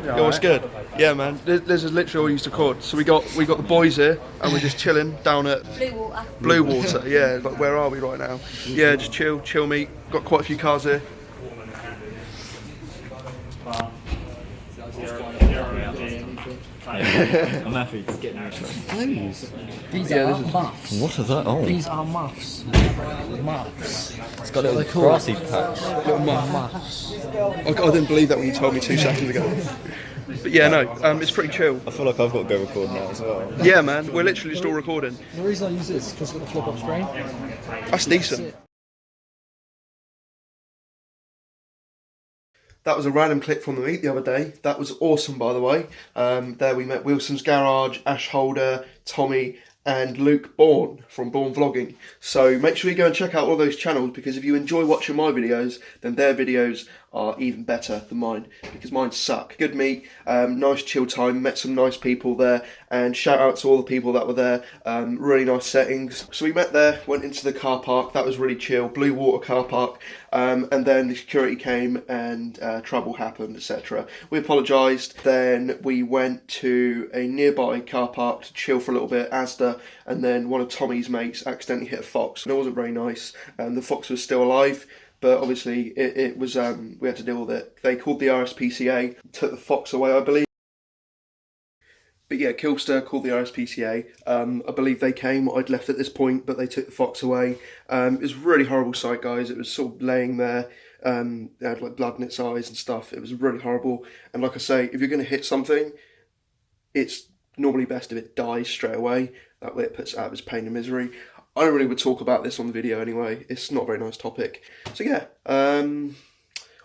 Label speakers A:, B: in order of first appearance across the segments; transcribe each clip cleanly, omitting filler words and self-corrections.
A: Yeah, what's good? Yeah, man. This is literally all we used to record. So we got the boys here, and we're just chilling down at Blue Water. Yeah, like where are we right now? Yeah, just chill meet. Got quite a few cars here.
B: I'm happy.
C: These are muffs.
B: What are that? Oh,
C: These are muffs. Muffs.
B: it's got a little grassy patch.
A: Little muffs. I didn't believe that when you told me 2 seconds ago. But yeah, no, it's pretty chill.
B: I feel like I've got to go record now as well.
A: Yeah, man, we're literally just all recording.
C: The reason I use this is because it's got the flip-up screen.
A: That's decent. That was a random clip from the meet the other day. That was awesome, by the way. There we met Wilson's Garage, Ash Holder, Tommy, and Luke Bourne from Bourne Vlogging. So make sure you go and check out all those channels, because if you enjoy watching my videos, then their videos are even better than mine, because mine suck. Good meet, nice chill time, met some nice people there, and shout out to all the people that were there. Really nice settings. So we met there, went into the car park. That was really chill, Blue Water car park, and then the security came and trouble happened, etc. We apologised. Then we went to a nearby car park to chill for a little bit, Asda, and then one of Tommy's mates accidentally hit a fox, and it wasn't very nice. The fox was still alive, but obviously it was, we had to deal with it. They called the RSPCA, took the fox away, I believe. But yeah, Kilster called the RSPCA. I believe they came. I'd left at this point, but they took the fox away. It was a really horrible sight, guys. It was sort of laying there. It had like blood in its eyes and stuff. It was really horrible. And like I say, if you're going to hit something, it's normally best if it dies straight away. That way it puts it out of its pain and misery. I don't really would talk about this on the video anyway. It's not a very nice topic. So yeah, on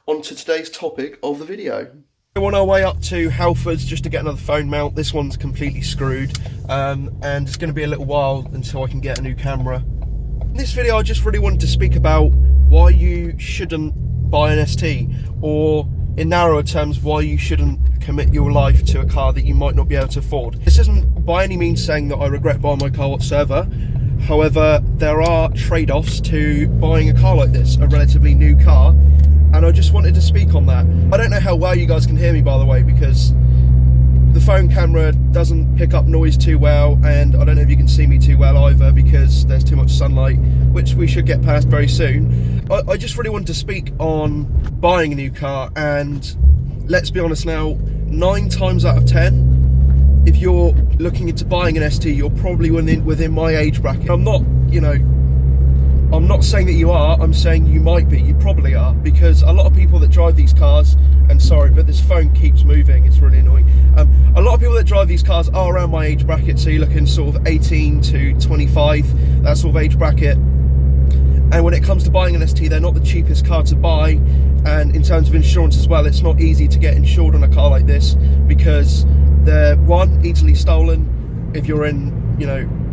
A: to today's topic of the video. We're on our way up to Halfords just to get another phone mount. This one's completely screwed, and it's going to be a little while until I can get a new camera. In this video I just really wanted to speak about why you shouldn't buy an ST, or in narrower terms, why you shouldn't commit your life to a car that you might not be able to afford. This isn't by any means saying that I regret buying my car whatsoever. However, there are trade-offs to buying a car like this, a relatively new car, and I just wanted to speak on that. I don't know how well you guys can hear me, by the way, because the phone camera doesn't pick up noise too well, and I don't know if you can see me too well either, because there's too much sunlight, which we should get past very soon. I just really wanted to speak on buying a new car, and let's be honest now, 9 times out of 10, if you're looking into buying an ST, you're probably within my age bracket. I'm not, I'm not saying that you are, I'm saying you might be, you probably are, because a lot of people that drive these cars, and sorry, but this phone keeps moving, it's really annoying. A lot of people that drive these cars are around my age bracket, so you're looking sort of 18 to 25, that sort of age bracket. And when it comes to buying an ST, they're not the cheapest car to buy, and in terms of insurance as well, it's not easy to get insured on a car like this, because they're, one, easily stolen if you're in,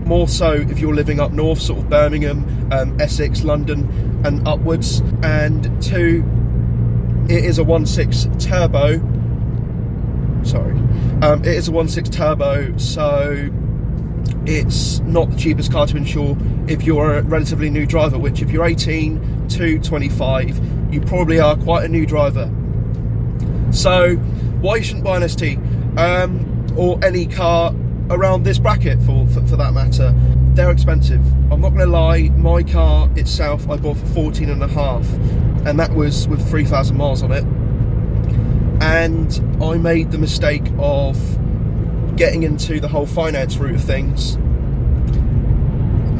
A: more so if you're living up north, sort of Birmingham, Essex, London and upwards, and 2, it is a 1.6 turbo, it is a 1.6 turbo, so it's not the cheapest car to insure if you're a relatively new driver, which if you're 18 to 25, you probably are quite a new driver. So why you shouldn't buy an ST, or any car around this bracket for that matter. They're expensive. I'm not going to lie, my car itself I bought for 14.5, and that was with 3,000 miles on it. And I made the mistake of getting into the whole finance route of things.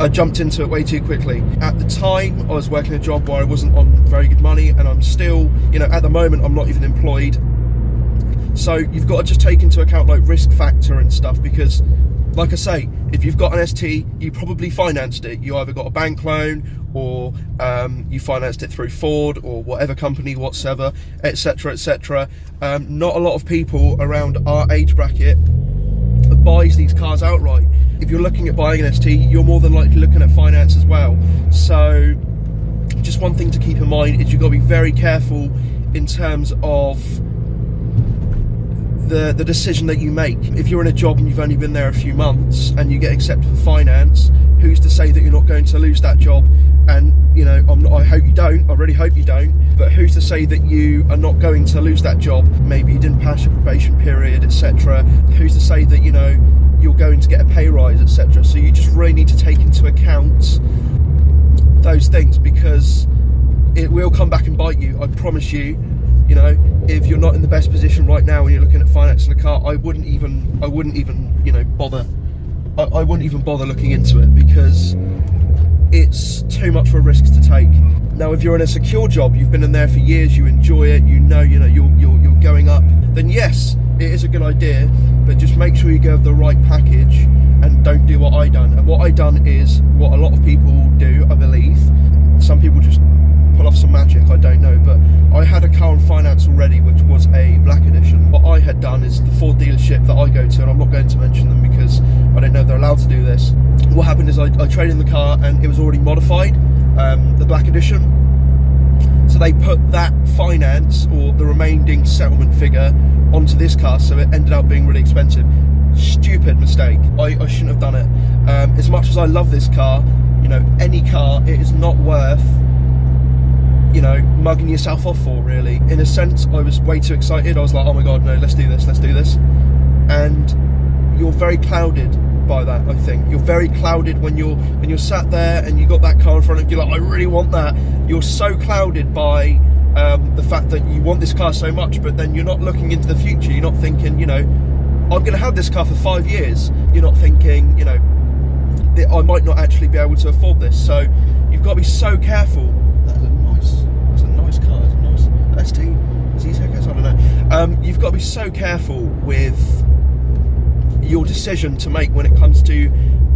A: I jumped into it way too quickly. At the time, I was working a job where I wasn't on very good money, and I'm still, at the moment, I'm not even employed. So you've got to just take into account like risk factor and stuff, because like I say, if you've got an ST, you probably financed it. You either got a bank loan, or you financed it through Ford or whatever company whatsoever, etc, etc. Not a lot of people around our age bracket buys these cars outright. If you're looking at buying an ST, you're more than likely looking at finance as well. So just one thing to keep in mind is you've got to be very careful in terms of the decision that you make. If you're in a job and you've only been there a few months and you get accepted for finance, who's to say that you're not going to lose that job? And I hope you don't, I really hope you don't, but who's to say that you are not going to lose that job? Maybe you didn't pass your probation period, etc. Who's to say that, you know, you're going to get a pay rise, etc. So you just really need to take into account those things, because it will come back and bite you. I promise you. You know, if you're not in the best position right now and you're looking at financing a car, I wouldn't even, you know, bother. I wouldn't even bother looking into it, because it's too much of a risk to take. Now, if you're in a secure job, you've been in there for years, you enjoy it, you know you're going up, then yes, it is a good idea, but just make sure you go with the right package and don't do what I done. And what I done is what a lot of people do, I believe. Some people just pull off some magic, I don't know, but I had a car on finance already, which was a black edition. What I had done is the Ford dealership that I go to, and I'm not going to mention them because I don't know if they're allowed to do this. What happened is I traded in the car and it was already modified, the black edition. So they put that finance, or the remaining settlement figure, onto this car, so it ended up being really expensive. Stupid mistake. I shouldn't have done it. As much as I love this car, you know, any car, it is not worth, you know, mugging yourself off for, really. In a sense, I was way too excited. I was like, oh my god, no, let's do this. And you're very clouded by that, I think. You're very clouded when you're sat there and you got that car in front of you, like, I really want that. You're so clouded by the fact that you want this car so much, but then you're not looking into the future. You're not thinking, you know, I'm going to have this car for 5 years. You're not thinking, you know, that I might not actually be able to afford this. So you've got to be so careful. That's a nice car. It's a nice ST. Z-Tech, I don't know. You've got to be so careful with your decision to make when it comes to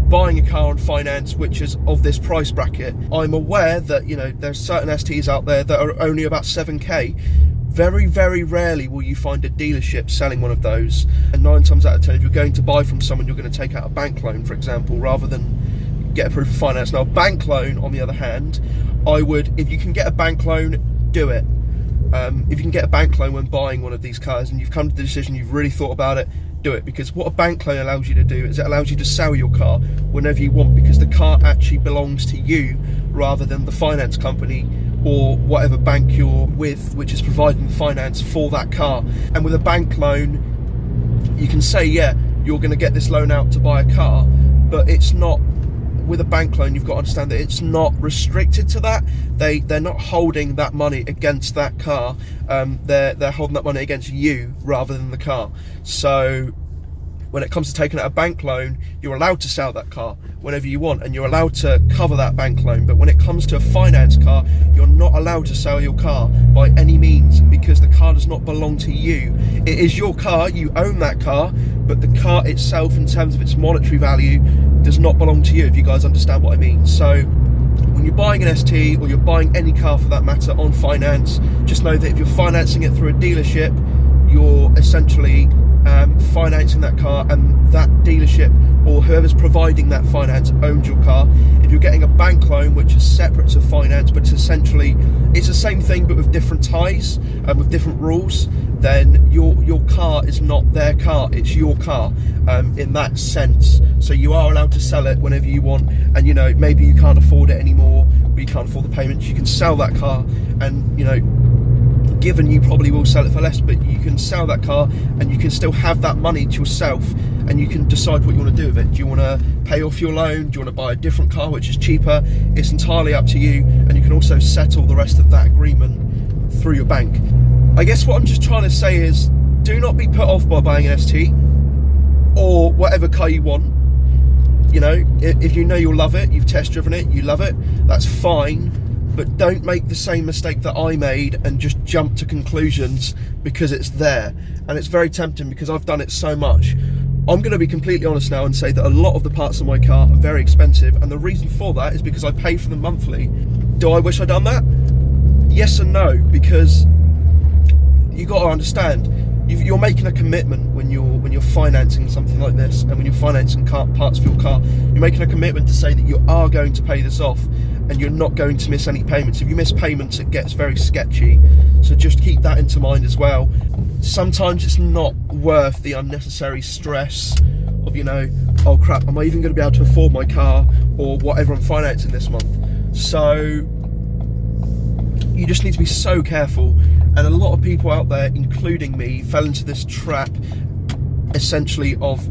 A: buying a car on finance which is of this price bracket. I'm aware that, you know, there's certain STs out there that are only about 7k. Very, very rarely will you find a dealership selling one of those, and 9 times out of 10, if you're going to buy from someone, you're going to take out a bank loan, for example, rather than get a proof of finance. Now, a bank loan, on the other hand, I would, if you can get a bank loan, do it. If you can get a bank loan when buying one of these cars and you've come to the decision, you've really thought about it, do it. Because what a bank loan allows you to do is it allows you to sell your car whenever you want, because the car actually belongs to you rather than the finance company or whatever bank you're with, which is providing the finance for that car. And with a bank loan, you can say, yeah, you're going to get this loan out to buy a car, but it's not. With a bank loan, you've got to understand that it's not restricted to that. They're not holding that money against that car. They're holding that money against you rather than the car. So when it comes to taking out a bank loan, you're allowed to sell that car whenever you want, and you're allowed to cover that bank loan. But when it comes to a finance car, you're not allowed to sell your car by any means, because the car does not belong to you. It is your car, you own that car, but the car itself, in terms of its monetary value, does not belong to you, if you guys understand what I mean. So when you're buying an ST, or you're buying any car for that matter on finance, just know that if you're financing it through a dealership, you're essentially financing that car, and that dealership or whoever's providing that finance owns your car. If you're getting a bank loan, which is separate to finance, but it's essentially, it's the same thing but with different ties and with different rules, then your car is not their car, it's your car in that sense. So you are allowed to sell it whenever you want, and you know, maybe you can't afford it anymore, or you can't afford the payments, you can sell that car, and you know, given you probably will sell it for less, but you can sell that car and you can still have that money to yourself, and you can decide what you want to do with it. Do you want to pay off your loan? Do you want to buy a different car which is cheaper? It's entirely up to you, and you can also settle the rest of that agreement through your bank. I guess what I'm just trying to say is, do not be put off by buying an ST or whatever car you want. You know, if you know you'll love it, you've test driven it, you love it, that's fine. But don't make the same mistake that I made and just jump to conclusions because it's there. And it's very tempting, because I've done it so much. I'm going to be completely honest now and say that a lot of the parts of my car are very expensive, and the reason for that is because I pay for them monthly. Do I wish I'd done that? Yes and no, because you got to understand, you're making a commitment when you're financing something like this, and when you're financing parts for your car, you're making a commitment to say that you are going to pay this off, and you're not going to miss any payments. If you miss payments, it gets very sketchy. So just keep that into mind as well. Sometimes it's not worth the unnecessary stress of, you know, oh crap, am I even going to be able to afford my car or whatever I'm financing this month? So you just need to be so careful. And a lot of people out there, including me, fell into this trap essentially of,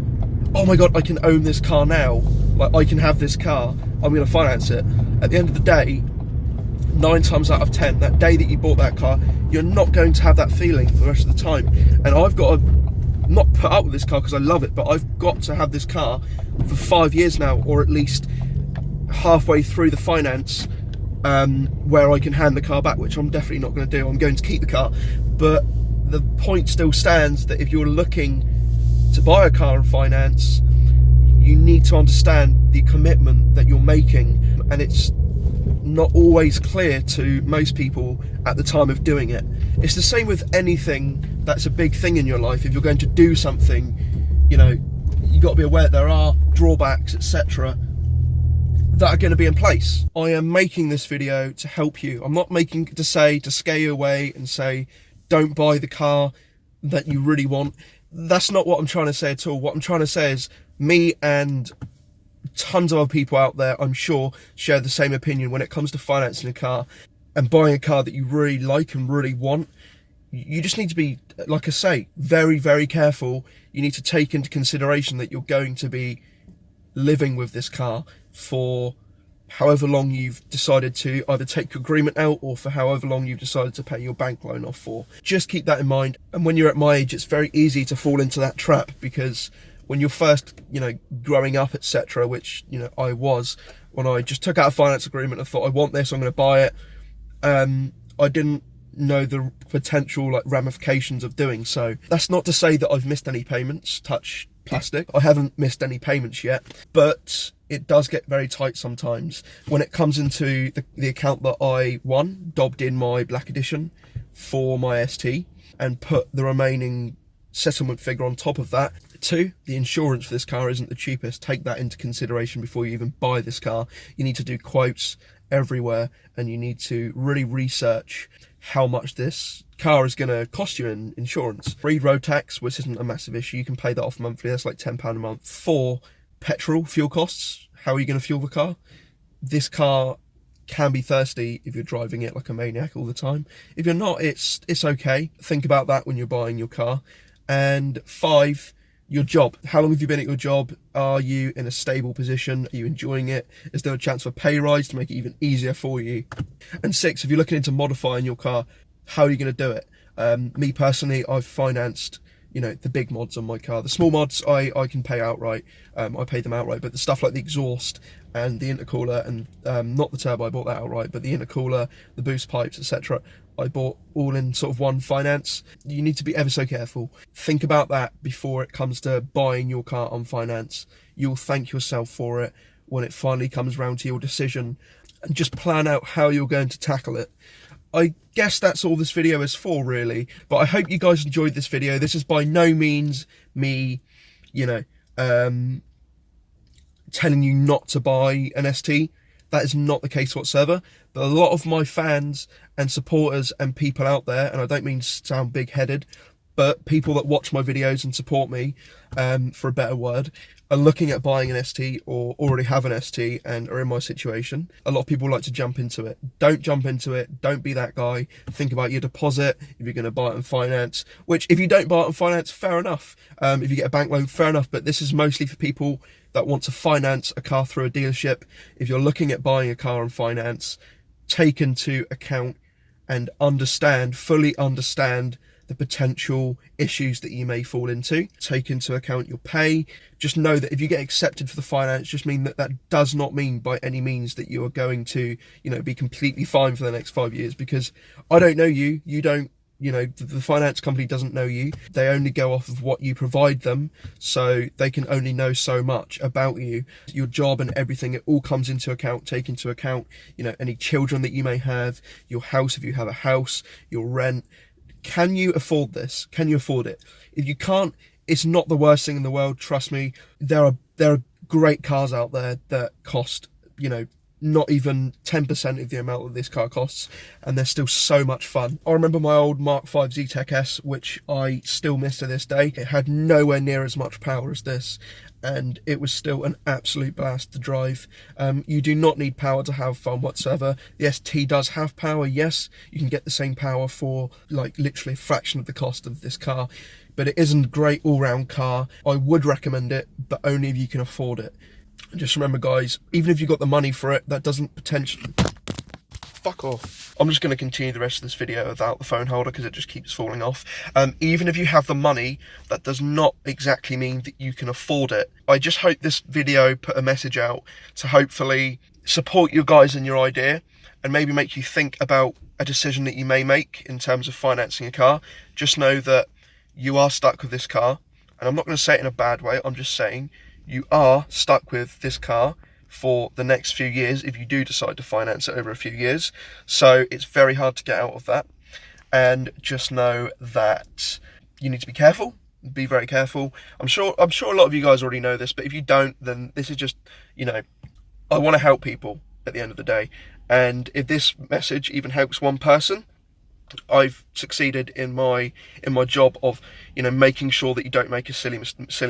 A: oh my god, I can own this car now, like I can have this car, I'm going to finance it. At the end of the day, 9 times out of 10, that day that you bought that car, you're not going to have that feeling for the rest of the time. And I've got to not put up with this car because I love it, but I've got to have this car for 5 years now, or at least halfway through the finance, where I can hand the car back, which I'm definitely not going to do. I'm going to keep the car. But the point still stands that if you're looking to buy a car on finance, you need to understand the commitment that you're making, and it's not always clear to most people at the time of doing it. It's the same with anything that's a big thing in your life. If you're going to do something, you know, you've got to be aware there are drawbacks, etc., that are going to be in place. I am making this video to help you. I'm not making it to scare you away and say don't buy the car that you really want. That's not what I'm trying to say at all. What I'm trying to say is, me and tons of other people out there, I'm sure, share the same opinion when it comes to financing a car and buying a car that you really like and really want. You just need to be, like I say, very, very careful. You need to take into consideration that you're going to be living with this car for however long you've decided to either take your agreement out, or for however long you've decided to pay your bank loan off for. Just keep that in mind. And when you're at my age, it's very easy to fall into that trap, because when you're first, you know, growing up, etc., which, you know, I was, when I just took out a finance agreement and thought, I want this, I'm going to buy it, I didn't know the potential like ramifications of doing so. That's not to say that I've missed any payments, touch plastic. I haven't missed any payments yet, but it does get very tight sometimes. When it comes into the account that I, one, dobbed in my Black Edition for my ST and put the remaining settlement figure on top of that. 2, the insurance for this car isn't the cheapest. Take that into consideration before you even buy this car. You need to do quotes everywhere, and you need to really research how much this car is going to cost you in insurance. Read road tax, which isn't a massive issue. You can pay that off monthly. That's like £10 a month. 4, petrol, fuel costs. How are you going to fuel the car? This car can be thirsty if you're driving it like a maniac all the time. If you're not, it's okay. Think about that when you're buying your car. And 5, your job. How long have you been at your job? Are you in a stable position? Are you enjoying it? Is there a chance for a pay rise to make it even easier for you? And 6, if you're looking into modifying your car, how are you going to do it? Me personally, I've financed, you know, the big mods on my car. The small mods I can pay outright. I pay them outright, but the stuff like the exhaust and the intercooler and not the turbo, I bought that outright, but the intercooler, the boost pipes, etc., I bought all in sort of one finance. You need to be ever so careful. Think about that before it comes to buying your car on finance. You'll thank yourself for it when it finally comes round to your decision, and just plan out how you're going to tackle it. I guess that's all this video is for, really, but I hope you guys enjoyed this video. This is by no means me, you know, telling you not to buy an ST. That is not the case whatsoever. But a lot of my fans and supporters and people out there, and I don't mean to sound big-headed, but people that watch my videos and support me, for a better word, are looking at buying an ST or already have an ST and are in my situation. A lot of people like to jump into it. Don't jump into it. Don't be that guy. Think about your deposit if you're going to buy it on finance, which if you don't buy it on finance, fair enough. If you get a bank loan, fair enough. But this is mostly for people that want to finance a car through a dealership. If you're looking at buying a car on finance, take into account and fully understand the potential issues that you may fall into. Take into account your pay. Just know that if you get accepted for the finance, just mean that does not mean by any means that you are going to, you know, be completely fine for the next 5 years, because I don't know you, you don't, you know, the finance company doesn't know you. They only go off of what you provide them, so they can only know so much about you, your job and everything. It all comes into account. Take into account, you know, any children that you may have, your house if you have a house, your rent. Can you afford this? Can you afford it? If you can't, it's not the worst thing in the world. Trust me. There are great cars out there that cost, you know, not even 10% of the amount that this car costs, and they're still so much fun. I remember my old Mark V Zetec S, which I still miss to this day. It had nowhere near as much power as this, and it was still an absolute blast to drive. You do not need power to have fun whatsoever. The ST does have power, yes. You can get the same power for like literally a fraction of the cost of this car, but it isn't a great all-round car. I would recommend it, but only if you can afford it. Just remember, guys, even if you got the money for it, that doesn't potentially... Fuck off. I'm just going to continue the rest of this video without the phone holder because it just keeps falling off. Even if you have the money, that does not exactly mean that you can afford it. I just hope this video put a message out to hopefully support you guys in your idea and maybe make you think about a decision that you may make in terms of financing a car. Just know that you are stuck with this car, and I'm not going to say it in a bad way. I'm just saying you are stuck with this car for the next few years if you do decide to finance it over a few years. So it's very hard to get out of that, and just know that you need to be careful. Be very careful. I'm sure a lot of you guys already know this, but if you don't, then this is just, you know, I want to help people at the end of the day, and if this message even helps one person, I've succeeded in my job of, you know, making sure that you don't make a silly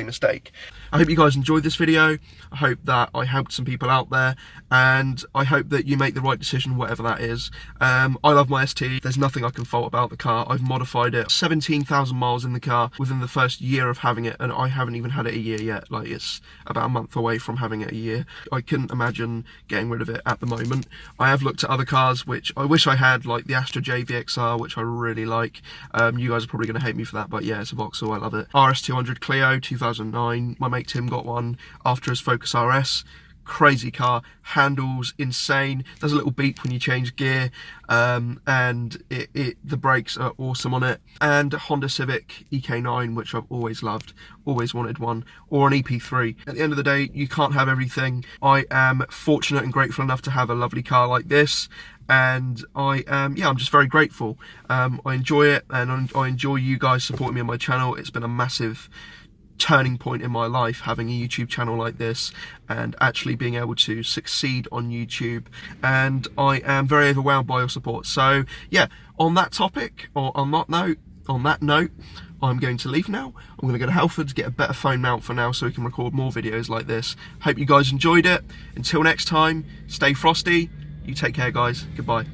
A: mistake. I hope you guys enjoyed this video. I hope that I helped some people out there, and I hope that you make the right decision, whatever that is. I love my ST. There's nothing I can fault about the car. I've modified it. 17,000 miles in the car within the first year of having it, and I haven't even had it a year yet. Like, it's about a month away from having it a year. I couldn't imagine getting rid of it at the moment. I have looked at other cars which I wish I had, like the Astra J VXR, which I really like. You guys are probably going to hate me for that, but yeah, it's a Vauxhall, I love it. RS200 Clio 2009, my mate Tim got one after his Focus RS. Crazy car, handles insane, does a little beep when you change gear, and the brakes are awesome on it. And a Honda Civic EK9, which I've always loved, always wanted one, or an EP3. At the end of the day, you can't have everything. I am fortunate and grateful enough to have a lovely car like this, and I'm just very grateful. I enjoy it, and I enjoy you guys supporting me on my channel. It's been a massive turning point in my life, having a YouTube channel like this and actually being able to succeed on YouTube, and I am very overwhelmed by your support. So yeah, on that topic, or on that note, I'm going to leave now. I'm going to go to Halfords, get a better phone mount for now so we can record more videos like this. Hope you guys enjoyed it. Until next time, stay frosty. You take care, guys. Goodbye.